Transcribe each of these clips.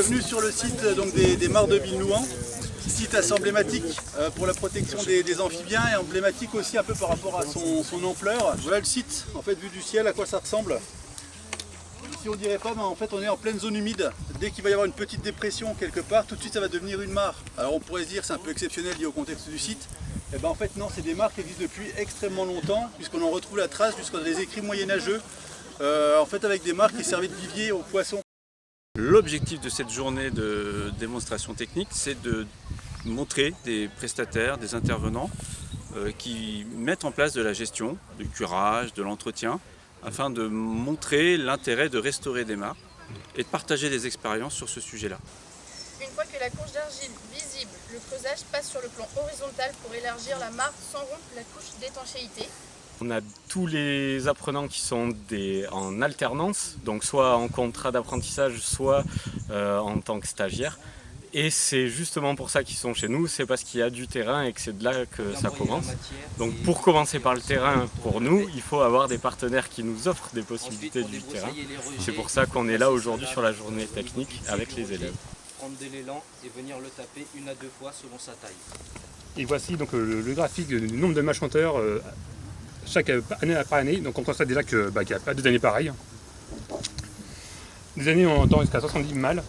bienvenue sur le site donc, des mares de Villenouan. Site assez emblématique pour la protection des amphibiens et emblématique aussi un peu par rapport à son ampleur. Voilà le site, en fait, vu du ciel, à quoi ça ressemble. Ici on dirait pas, mais en fait on est en pleine zone humide. Dès qu'il va y avoir une petite dépression quelque part, tout de suite ça va devenir une mare. Alors on pourrait se dire c'est un peu exceptionnel lié au contexte du site. Et ben en fait non, c'est des mares qui existent depuis extrêmement longtemps, puisqu'on en retrouve la trace jusqu'à des écrits moyenâgeux, en fait avec des mares qui servaient de vivier aux poissons. L'objectif de cette journée de démonstration technique, c'est de montrer des prestataires, des intervenants qui mettent en place de la gestion, du curage, de l'entretien, afin de montrer l'intérêt de restaurer des mares et de partager des expériences sur ce sujet-là. Une fois que la couche d'argile visible, le creusage passe sur le plan horizontal pour élargir la mare sans rompre la couche d'étanchéité. On a tous les apprenants qui sont en alternance, donc soit en contrat d'apprentissage, soit en tant que stagiaires. Et c'est justement pour ça qu'ils sont chez nous, c'est parce qu'il y a du terrain et que c'est de là que ça commence. Donc pour commencer par le terrain, pour nous, il faut avoir des partenaires qui nous offrent des possibilités du terrain. C'est pour ça qu'on est là aujourd'hui sur la journée technique avec les élèves. Prendre de l'élan et venir le taper 1 à 2 fois selon sa taille. Et voici donc le graphique du nombre de mâles chanteurs chaque année après année. Donc on constate déjà qu'il n'y a pas 2 années pareilles. Des années où on entend jusqu'à 70 mâles,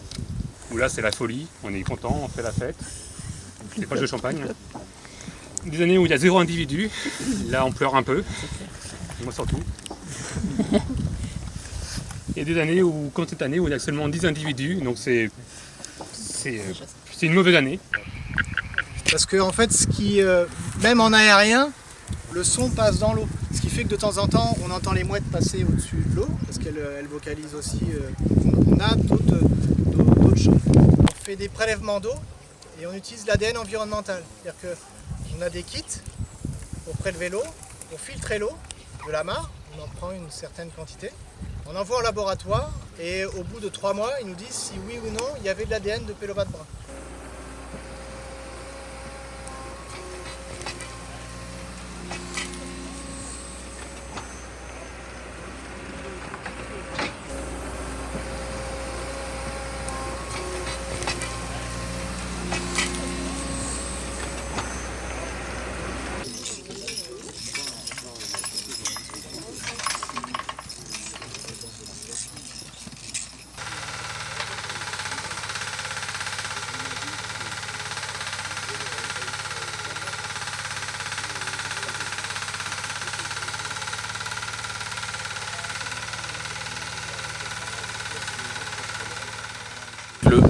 où là c'est la folie, on est content, on fait la fête, c'est proche de champagne. Des années où il y a 0 individu, là on pleure un peu, moi surtout. Et des années où, comme cette année, où il y a seulement 10 individus, donc c'est une mauvaise année. Parce que en fait, même en aérien, le son passe dans l'eau. Ce qui fait que de temps en temps, on entend les mouettes passer au-dessus de l'eau, parce qu'elles vocalisent aussi. On a d'autres chants. On fait des prélèvements d'eau et on utilise l'ADN environnemental. C'est-à-dire qu'on a des kits pour prélever l'eau, pour filtrer l'eau de la mare, on en prend une certaine quantité. On envoie au laboratoire et au bout de 3 mois, ils nous disent si oui ou non il y avait de l'ADN de pélobat brun.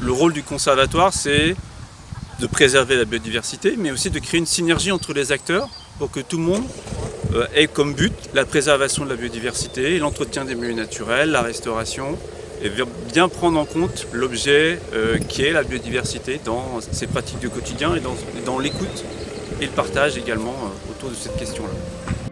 Le rôle du conservatoire, c'est de préserver la biodiversité, mais aussi de créer une synergie entre les acteurs pour que tout le monde ait comme but la préservation de la biodiversité, l'entretien des milieux naturels, la restauration, et bien prendre en compte l'objet qui est la biodiversité dans ses pratiques du quotidien et dans l'écoute et le partage également autour de cette question-là.